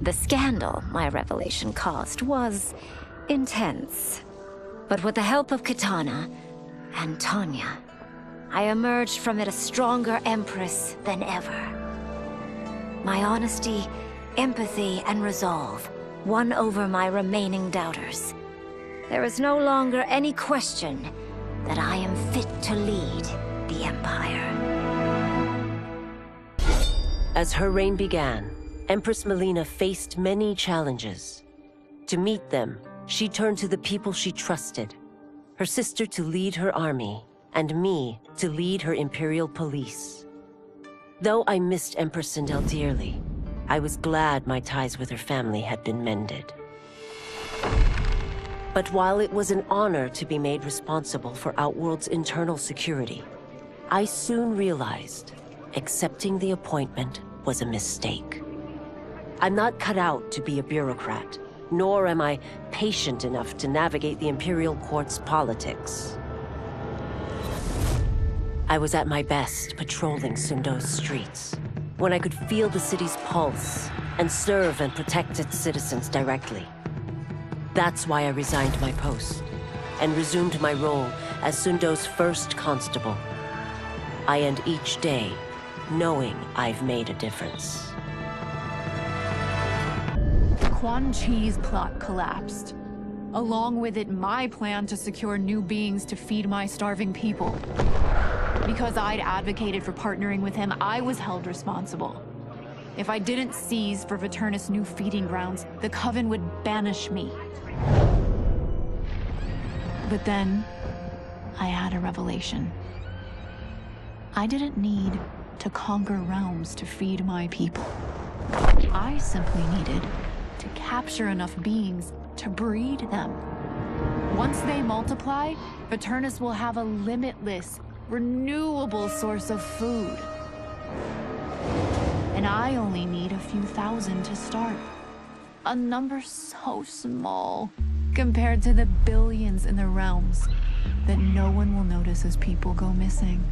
The scandal my revelation caused was intense. But with the help of Kitana and Tanya, I emerged from it a stronger Empress than ever. My honesty, empathy, and resolve won over my remaining doubters. There is no longer any question that I am fit to lead the Empire. As her reign began, Empress Melina faced many challenges. To meet them, she turned to the people she trusted. Her sister to lead her army, and me to lead her Imperial police. Though I missed Empress Sindel dearly, I was glad my ties with her family had been mended. But while it was an honor to be made responsible for Outworld's internal security, I soon realized accepting the appointment was a mistake. I'm not cut out to be a bureaucrat, nor am I patient enough to navigate the Imperial Court's politics. I was at my best patrolling Sundo's streets, when I could feel the city's pulse and serve and protect its citizens directly. That's why I resigned my post and resumed my role as Sundo's first constable. I end each day knowing I've made a difference. Quan Chi's plot collapsed. Along with it, my plan to secure new beings to feed my starving people. Because I'd advocated for partnering with him, I was held responsible. If I didn't seize for Viternus' new feeding grounds, the Coven would banish me. But then, I had a revelation. I didn't need to conquer realms to feed my people. I simply needed to capture enough beings to breed them. Once they multiply, Viternus will have a limitless, renewable source of food. And I only need a few thousand to start. A number so small compared to the billions in the realms that no one will notice as people go missing.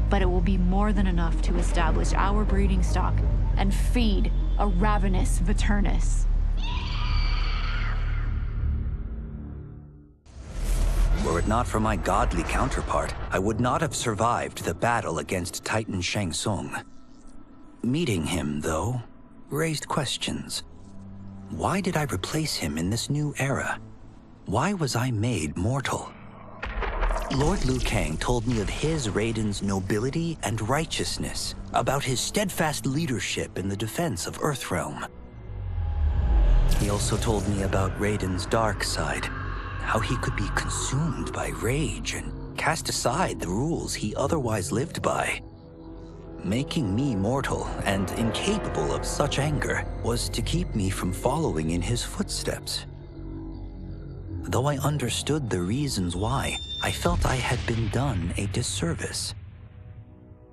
But it will be more than enough to establish our breeding stock and feed a ravenous Viternus. Were it not for my godly counterpart, I would not have survived the battle against Titan Shang Tsung. Meeting him, though, raised questions. Why did I replace him in this new era? Why was I made mortal? Lord Liu Kang told me of his Raiden's nobility and righteousness, about his steadfast leadership in the defense of Earthrealm. He also told me about Raiden's dark side, how he could be consumed by rage and cast aside the rules he otherwise lived by. Making me mortal and incapable of such anger was to keep me from following in his footsteps. Though I understood the reasons why, I felt I had been done a disservice.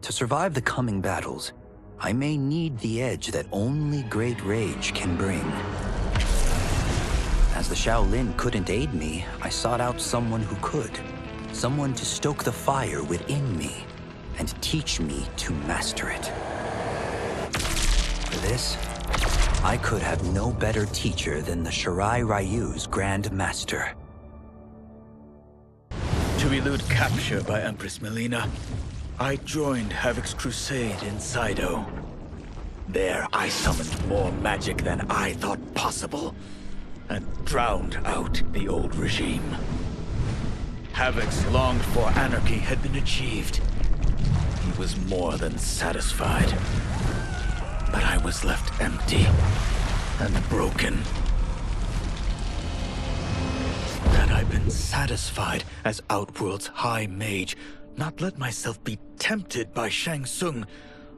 To survive the coming battles, I may need the edge that only great rage can bring. As the Shaolin couldn't aid me, I sought out someone who could. Someone to stoke the fire within me and teach me to master it. For this, I could have no better teacher than the Shirai Ryu's Grand Master. To elude capture by Empress Melina, I joined Havoc's crusade in Saido. There, I summoned more magic than I thought possible, and drowned out the old regime. Havoc's longed-for anarchy had been achieved. He was more than satisfied. But I was left empty and broken. Had I been satisfied as Outworld's High Mage, not let myself be tempted by Shang Tsung,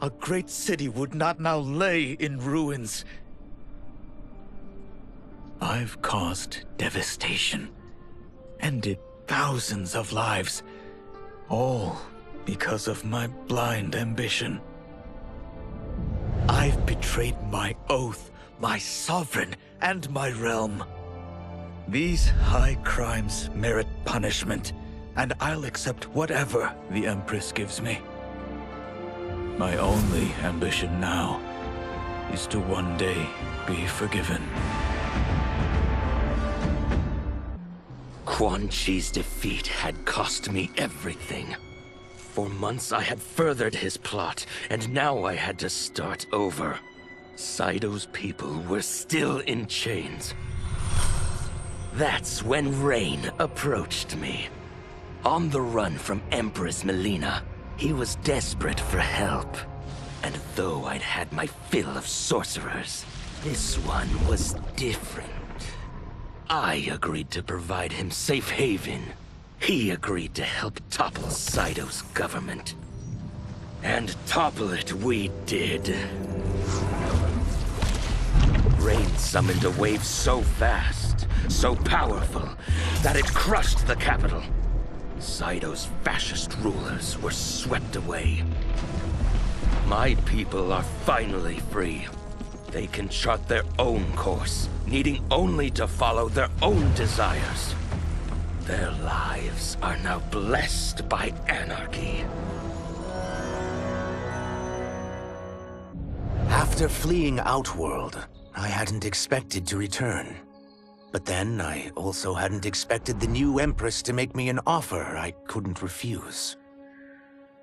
a great city would not now lay in ruins. I've caused devastation, ended thousands of lives, all because of my blind ambition. I've betrayed my oath, my sovereign, and my realm. These high crimes merit punishment, and I'll accept whatever the Empress gives me. My only ambition now is to one day be forgiven. Quan Chi's defeat had cost me everything. For months I had furthered his plot, and now I had to start over. Saido's people were still in chains. That's when Rain approached me. On the run from Empress Melina, he was desperate for help. And though I'd had my fill of sorcerers, this one was different. I agreed to provide him safe haven. He agreed to help topple Saido's government. And topple it we did. Rain summoned a wave so fast, so powerful, that it crushed the capital. Saido's fascist rulers were swept away. My people are finally free. They can chart their own course, needing only to follow their own desires. Their lives are now blessed by anarchy. After fleeing Outworld, I hadn't expected to return. But then, I also hadn't expected the new Empress to make me an offer I couldn't refuse.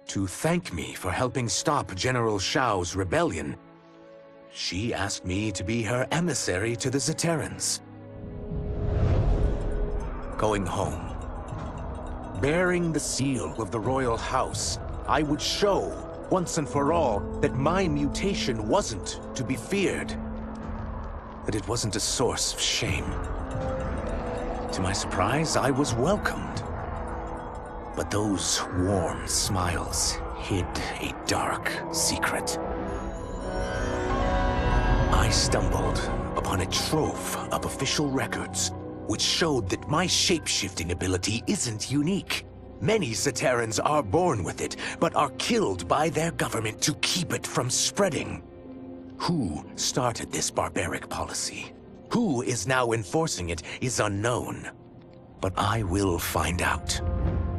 To thank me for helping stop General Shao's rebellion, she asked me to be her emissary to the Zaterrans. Going home, bearing the seal of the royal house, I would show, once and for all, that my mutation wasn't to be feared. That it wasn't a source of shame. To my surprise, I was welcomed. But those warm smiles hid a dark secret. I stumbled upon a trove of official records, which showed that my shape-shifting ability isn't unique. Many Zaterrans are born with it, but are killed by their government to keep it from spreading. Who started this barbaric policy? Who is now enforcing it is unknown. But I will find out.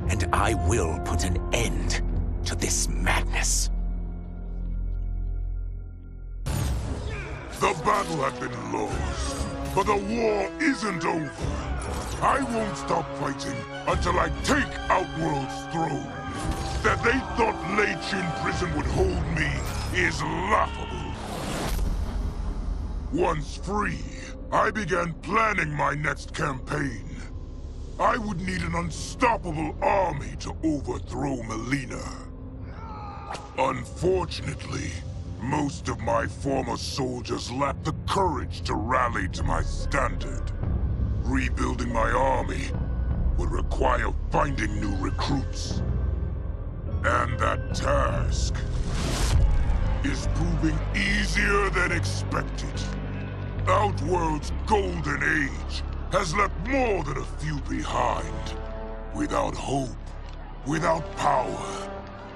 And I will put an end to this madness. The battle had been lost, but the war isn't over. I won't stop fighting until I take Outworld's throne. That they thought Lei Chin Prison would hold me is laughable. Once free, I began planning my next campaign. I would need an unstoppable army to overthrow Melina. Unfortunately, most of my former soldiers lacked the courage to rally to my standard. Rebuilding my army would require finding new recruits. And that task is proving easier than expected. Outworld's golden age has left more than a few behind. Without hope, without power,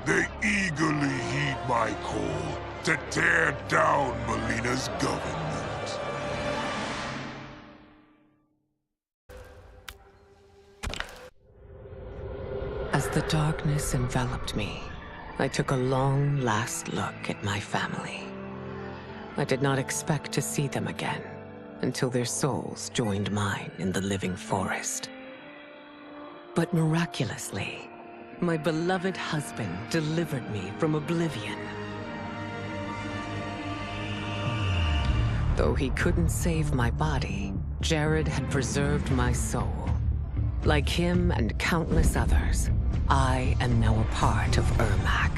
they eagerly heed my call to tear down Melina's government. As the darkness enveloped me, I took a long last look at my family. I did not expect to see them again until their souls joined mine in the living forest. But miraculously, my beloved husband delivered me from oblivion. Though he couldn't save my body, Jared had preserved my soul. Like him and countless others, I am now a part of Ermac.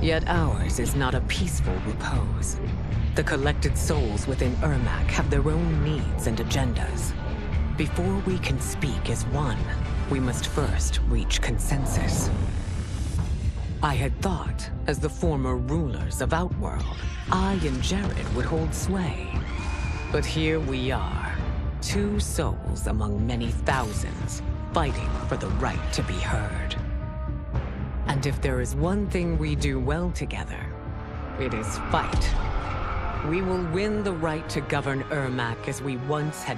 Yet ours is not a peaceful repose. The collected souls within Ermac have their own needs and agendas. Before we can speak as one, we must first reach consensus. I had thought, as the former rulers of Outworld, I and Jared would hold sway. But here we are, two souls among many thousands, fighting for the right to be heard. And if there is one thing we do well together, it is fight. We will win the right to govern Ermac as we once had